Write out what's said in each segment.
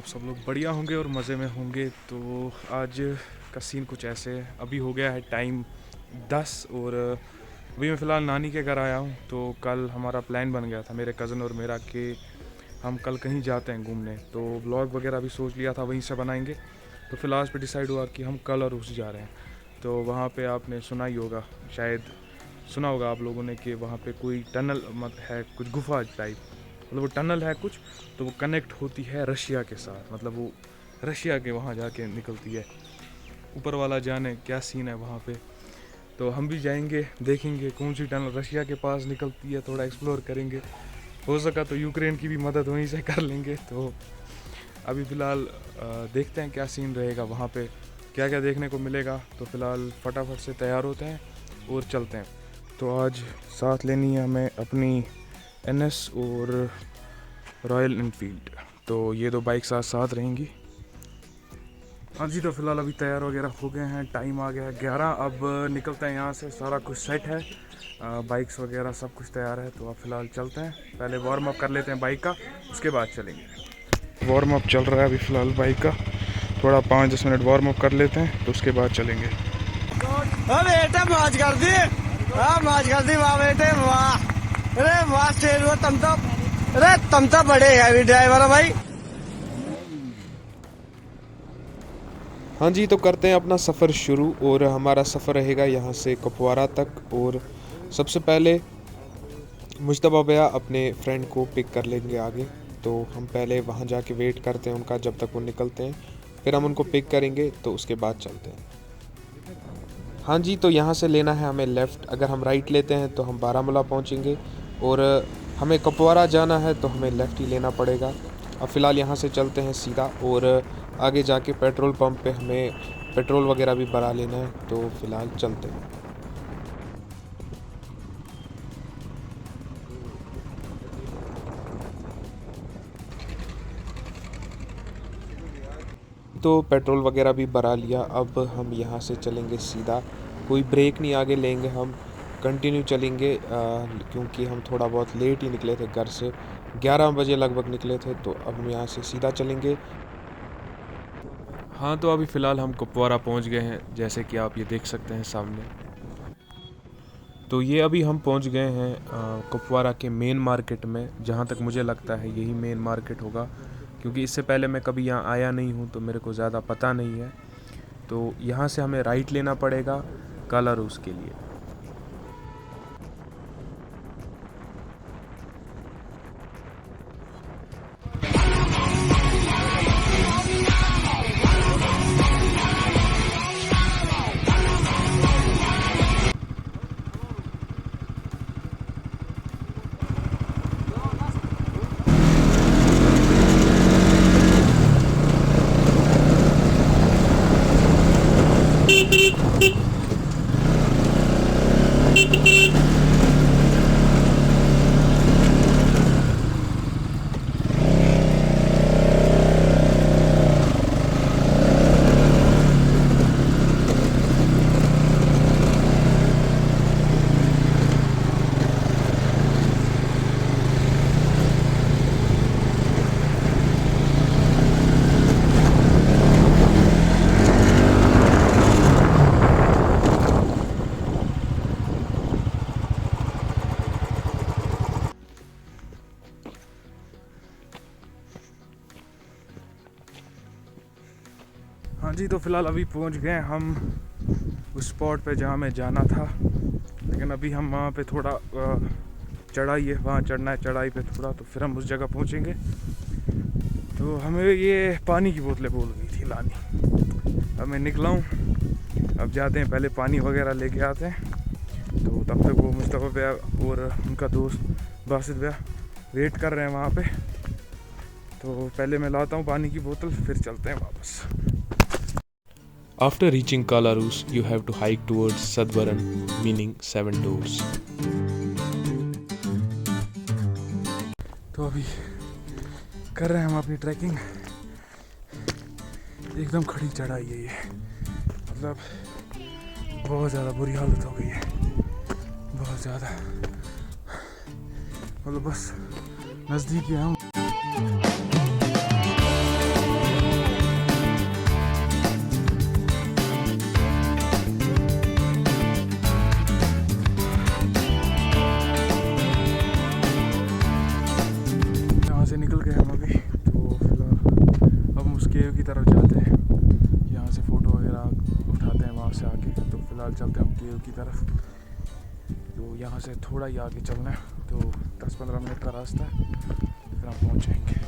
सब लोग बढ़िया होंगे और मज़े में होंगे। तो आज का सीन कुछ ऐसे है। अभी हो गया है टाइम 10 और अभी मैं फ़िलहाल नानी के घर आया हूँ। तो कल हमारा प्लान बन गया था मेरे कज़न और मेरा कि हम कल कहीं जाते हैं घूमने। तो व्लॉग वगैरह भी सोच लिया था वहीं से बनाएंगे। तो फिर लास्ट पे डिसाइड हुआ कि हम कल और उस जा रहे हैं। तो वहाँ पे आपने सुना ही होगा, शायद सुना होगा आप लोगों ने कि वहाँ पे कोई टनल मत है, कुछ गुफा टाइप, मतलब वो टनल है कुछ। तो वो कनेक्ट होती है रशिया के साथ, मतलब वो रशिया के वहाँ जाके निकलती है। ऊपर वाला जाने क्या सीन है वहाँ पे। तो हम भी जाएंगे, देखेंगे कौन सी टनल रशिया के पास निकलती है, थोड़ा एक्सप्लोर करेंगे। हो सका तो यूक्रेन की भी मदद वहीं से कर लेंगे। तो अभी फ़िलहाल देखते हैं क्या सीन रहेगा वहाँ पे, क्या क्या देखने को मिलेगा। तो फ़िलहाल फटाफट से तैयार होते हैं और चलते हैं। तो आज साथ लेनी है हमें अपनी NS और रॉयल इनफील्ड। तो ये दो बाइक साथ साथ रहेंगी। हाँ जी, तो फ़िलहाल अभी तैयार वगैरह हो गए हैं, टाइम आ गया है 11। अब निकलते हैं यहाँ से, सारा कुछ सेट है, बाइक्स वगैरह सब कुछ तैयार है। तो अब फ़िलहाल चलते हैं, पहले वार्म अप कर लेते हैं बाइक का, उसके बाद चलेंगे। वार्म अप चल रहा है अभी फ़िलहाल बाइक का, थोड़ा 5-10 मिनट वार्म अप कर लेते हैं तो उसके बाद चलेंगे। बेटे मौज कर दी, हाँ मौज कर दी, वाह बेटे वाह। अरे वाह शेर हो तुम तो, अरे तुम तो बड़े हैवी ड्राइवर हो भाई। हाँ जी, तो करते हैं अपना सफ़र शुरू। और हमारा सफ़र रहेगा यहाँ से कुपवारा तक। और सबसे पहले मुश्तबा भैया अपने फ्रेंड को पिक कर लेंगे आगे। तो हम पहले वहाँ जाके वेट करते हैं उनका जब तक वो निकलते हैं, फिर हम उनको पिक करेंगे तो उसके बाद चलते हैं। हाँ जी, तो यहाँ से लेना है हमें लेफ़्ट। अगर हम राइट लेते हैं तो हम बारामूला पहुँचेंगे, और हमें कुपवारा जाना है तो हमें लेफ़्ट ही लेना पड़ेगा। अब फ़िलहाल यहाँ से चलते हैं सीधा, और आगे जाके पेट्रोल पंप पे हमें पेट्रोल वगैरह भी भरा लेना है। तो फ़िलहाल चलते हैं। तो पेट्रोल वगैरह भी भरा लिया। अब हम यहाँ से चलेंगे सीधा, कोई ब्रेक नहीं आगे लेंगे, हम कंटिन्यू चलेंगे, क्योंकि हम थोड़ा बहुत लेट ही निकले थे घर से, 11 बजे लगभग निकले थे। तो अब हम यहाँ से सीधा चलेंगे। हाँ, तो अभी फ़िलहाल हम कुपवारा पहुँच गए हैं, जैसे कि आप ये देख सकते हैं सामने। तो ये अभी हम पहुंच गए हैं कुपवारा के मेन मार्केट में, जहां तक मुझे लगता है यही मेन मार्केट होगा, क्योंकि इससे पहले मैं कभी यहां आया नहीं हूं तो मेरे को ज़्यादा पता नहीं है। तो यहां से हमें राइट लेना पड़ेगा कालारूस के लिए। हाँ जी, तो फ़िलहाल अभी पहुंच गए हम उस स्पॉट पे जहाँ मैं जाना था, लेकिन अभी हम वहाँ पे थोड़ा चढ़ाई है, वहाँ चढ़ना है चढ़ाई पे थोड़ा, तो फिर हम उस जगह पहुँचेंगे। तो हमें ये पानी की बोतलें बोल गई थी लानी। अब मैं निकला हूँ, अब जाते हैं, पहले पानी वगैरह लेके आते हैं। तो तब तक वो मुस्तफ़ा भैया और उनका दोस्त बासित भैया वेट कर रहे हैं वहाँ पे। तो पहले मैं लाता हूँ पानी की बोतल, फिर चलते हैं वापस। After reaching Kalarus, you have to hike towards Sadvaran, meaning 7 doors. तो अभी कर रहे हैं हम अपनी ट्रैकिंग। एकदम खड़ी चढ़ाई है ये, मतलब बहुत ज़्यादा बुरी हालत हो गई है, बहुत ज़्यादा, मतलब बस नज़दीक ही हम। तरफ जाते हैं, यहाँ से फ़ोटो वगैरह उठाते हैं वहाँ से आके। तो फ़िलहाल चलते हैं हम केव की तरफ। तो यहाँ से थोड़ा ही आगे चलना है, तो 10-15 मिनट का रास्ता है, फिर हम पहुँच जाएंगे।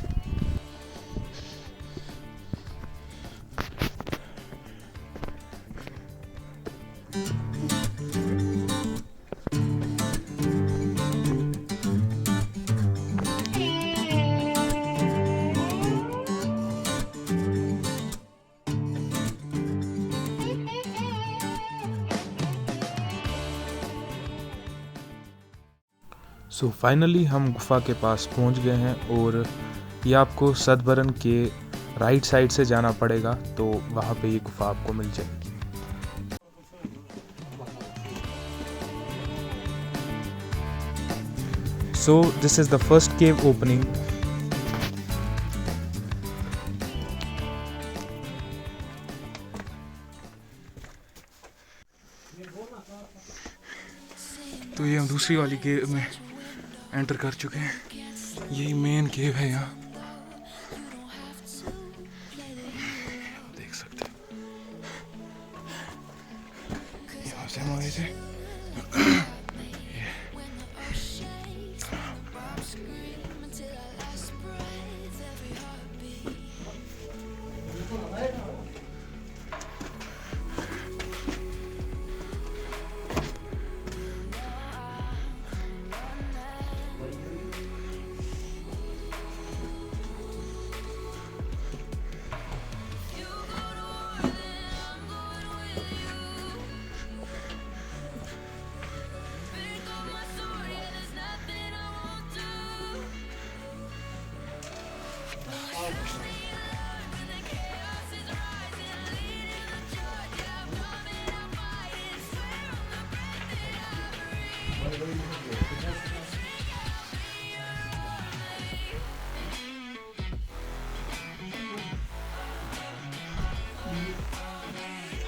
सो फाइनली हम गुफ़ा के पास पहुंच गए हैं, और ये आपको सदबरन के राइट साइड से जाना पड़ेगा, तो वहाँ पे ये गुफ़ा आपको मिल जाएगी। So this is the first cave opening. तो ये हम दूसरी वाली केव में एंटर कर चुके हैं। यही मेन केव है, यहाँ देख सकते हैं। यहाँ से हम आए थे।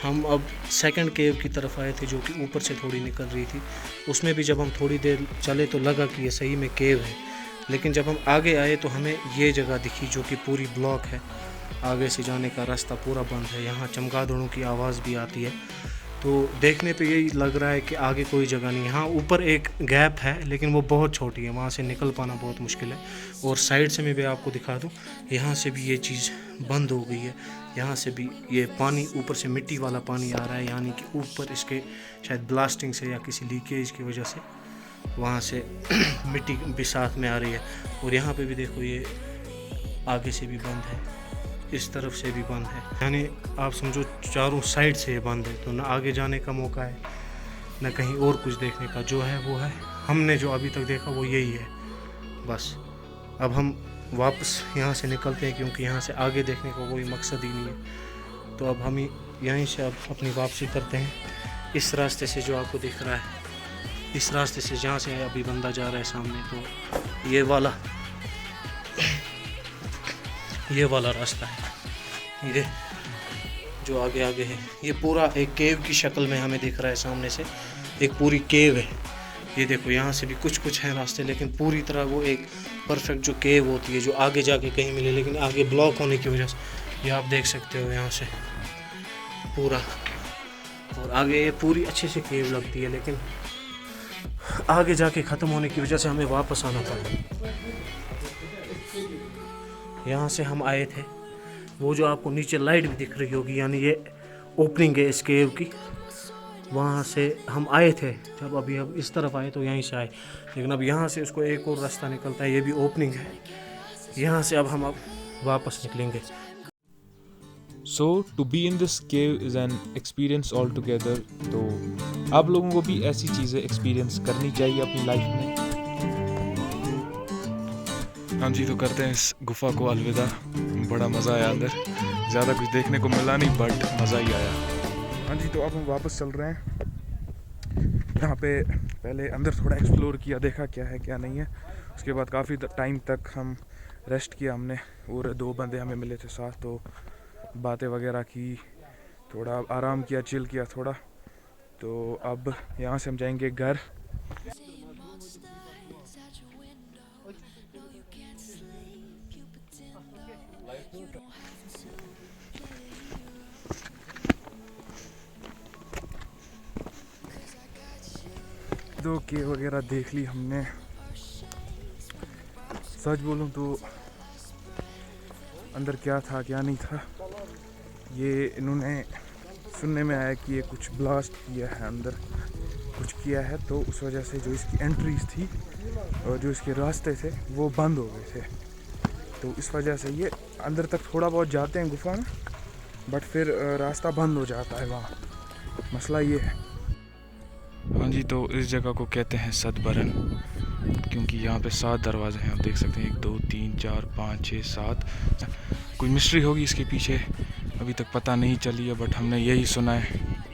हम अब सेकंड केव की तरफ आए थे, जो कि ऊपर से थोड़ी निकल रही थी। उसमें भी जब हम थोड़ी देर चले तो लगा कि ये सही में केव है, लेकिन जब हम आगे आए तो हमें ये जगह दिखी जो कि पूरी ब्लॉक है। आगे से जाने का रास्ता पूरा बंद है। यहाँ चमगादड़ों की आवाज़ भी आती है। तो देखने पे यही लग रहा है कि आगे कोई जगह नहीं है। हाँ, ऊपर एक गैप है, लेकिन वो बहुत छोटी है, वहाँ से निकल पाना बहुत मुश्किल है। और साइड से मैं भी आपको दिखा दूँ, यहाँ से भी ये चीज़ बंद हो गई है। यहाँ से भी ये पानी ऊपर से मिट्टी वाला पानी आ रहा है, यानी कि ऊपर इसके शायद ब्लास्टिंग से या किसी लीकेज की वजह से वहाँ से मिट्टी भी साथ में आ रही है। और यहाँ पे भी देखो, ये आगे से भी बंद है, इस तरफ से भी बंद है, यानी आप समझो चारों साइड से ये बंद है। तो ना आगे जाने का मौका है, ना कहीं और कुछ देखने का। जो है वो है, हमने जो अभी तक देखा वो यही है बस। अब हम वापस यहाँ से निकलते हैं, क्योंकि यहाँ से आगे देखने का कोई मकसद ही नहीं है। तो अब हम यहीं से अब अपनी वापसी करते हैं, इस रास्ते से जो आपको दिख रहा है, इस रास्ते से जहाँ से अभी बंदा जा रहा है सामने। तो ये वाला रास्ता है, ये जो आगे आगे है, ये पूरा एक केव की शक्ल में हमें दिख रहा है सामने से। एक पूरी केव है, ये देखो। यहाँ से भी कुछ है रास्ते, लेकिन पूरी तरह वो एक परफेक्ट जो केव होती है, जो आगे जाके कहीं मिले, लेकिन आगे ब्लॉक होने की वजह से ये आप देख सकते हो यहाँ से पूरा। और आगे ये पूरी अच्छे से केव लगती है, लेकिन आगे जाके ख़त्म होने की वजह से हमें वापस आना पड़ा। यहाँ से हम आए थे, वो जो आपको नीचे लाइट भी दिख रही होगी, यानी ये ओपनिंग है इस केव की। वहाँ से हम आए थे, जब अभी अब इस तरफ आए तो यहीं से आए, लेकिन अब यहाँ से उसको एक और रास्ता निकलता है, ये भी ओपनिंग है। यहाँ से अब हम वापस निकलेंगे। So to be in this cave is an experience all together. तो आप लोगों को भी ऐसी चीज़ें एक्सपीरियंस करनी चाहिए अपनी लाइफ में। हाँ जी, तो करते हैं इस गुफ़ा को अलविदा। बड़ा मज़ा आया अंदर, ज़्यादा कुछ देखने को मिला नहीं, बट मज़ा ही आया। हाँ जी, तो अब हम वापस चल रहे हैं। यहाँ पे पहले अंदर थोड़ा एक्सप्लोर किया, देखा क्या है क्या नहीं है। उसके बाद काफ़ी टाइम तक हम रेस्ट किया हमने, और 2 बंदे हमें मिले थे साथ, तो बातें वगैरह की, थोड़ा आराम किया, चिल किया थोड़ा। तो अब यहाँ से हम जाएंगे घर। दो के वगैरह देख ली हमने। सच बोलूं तो अंदर क्या था क्या नहीं था, ये इन्होंने सुनने में आया कि ये कुछ ब्लास्ट किया है, अंदर कुछ किया है, तो उस वजह से जो इसकी एंट्रीज थी और जो इसके रास्ते थे वो बंद हो गए थे। तो इस वजह से ये अंदर तक थोड़ा बहुत जाते हैं गुफा में, बट फिर रास्ता बंद हो जाता है वहाँ, मसला ये है। हाँ जी, तो इस जगह को कहते हैं सदबरन, क्योंकि यहाँ पे 7 दरवाजे हैं, आप देख सकते हैं 1 2 3 4 5 6 7। कोई मिस्ट्री होगी इसके पीछे, अभी तक पता नहीं चली है, बट हमने यही सुना है।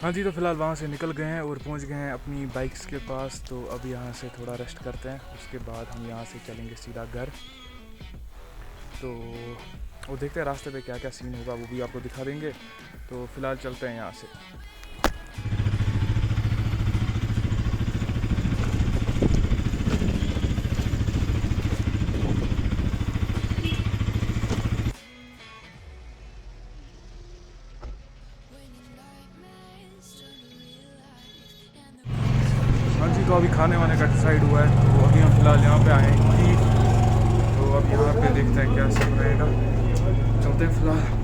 हाँ जी, तो फिलहाल वहाँ से निकल गए हैं और पहुँच गए हैं अपनी बाइक्स के पास। तो अब यहाँ से थोड़ा रेस्ट करते हैं, उसके बाद हम यहाँ से चलेंगे सीधा घर। तो वो देखते हैं रास्ते पे क्या क्या सीन होगा, वो भी आपको दिखा देंगे। तो फिलहाल चलते हैं यहाँ से। हाँ जी, तो अभी खाने वाने का डिसाइड हुआ है, तो अभी हम फिलहाल यहाँ पे आए हैं ईद। तो अब यहाँ पे देखते हैं क्या सब रहेगा, चलते हैं फिलहाल।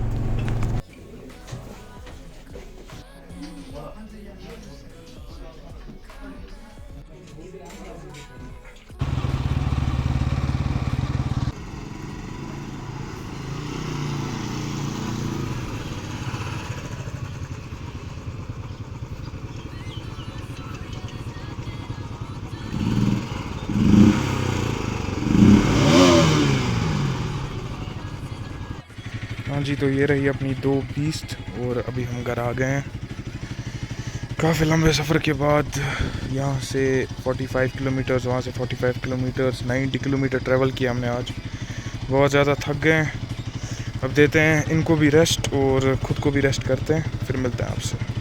हाँ जी, तो ये रही अपनी 2 बीस्ट और अभी हम घर आ गए हैं काफ़ी लंबे सफ़र के बाद। यहाँ से 45 किलोमीटर्स, वहाँ से 45 किलोमीटर्स, 90 किलोमीटर ट्रैवल किया हमने आज। बहुत ज़्यादा थक गए हैं, अब देते हैं इनको भी रेस्ट और ख़ुद को भी रेस्ट करते हैं, फिर मिलते हैं आपसे।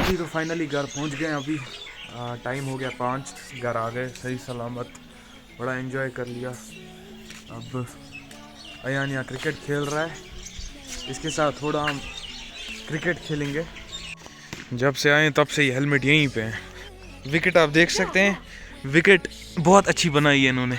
तो फाइनली घर पहुंच गए। अभी टाइम हो गया 5, घर आ गए सही सलामत, बड़ा एंजॉय कर लिया। अब अयान यहाँ क्रिकेट खेल रहा है, इसके साथ थोड़ा हम क्रिकेट खेलेंगे। जब से आए तब से ही हेलमेट यहीं पे है। विकेट आप देख सकते हैं, विकेट बहुत अच्छी बनाई है इन्होंने।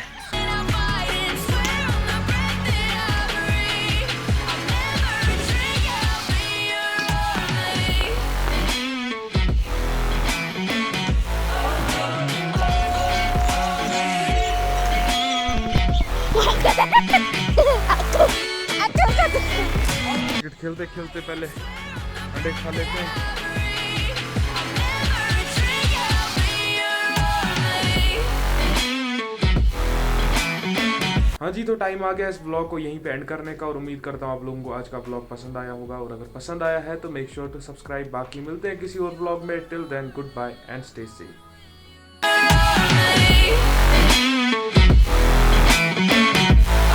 क्रिकेट खेलते खेलते पहले अंडे खा लेते हैं। हाँ जी, तो टाइम आ गया इस व्लॉग को यहीं पे एंड करने का, और उम्मीद करता हूँ आप लोगों को आज का व्लॉग पसंद आया होगा, और अगर पसंद आया है तो मेक श्योर टू सब्सक्राइब। बाकी मिलते हैं किसी और व्लॉग में, till then goodbye and stay safe.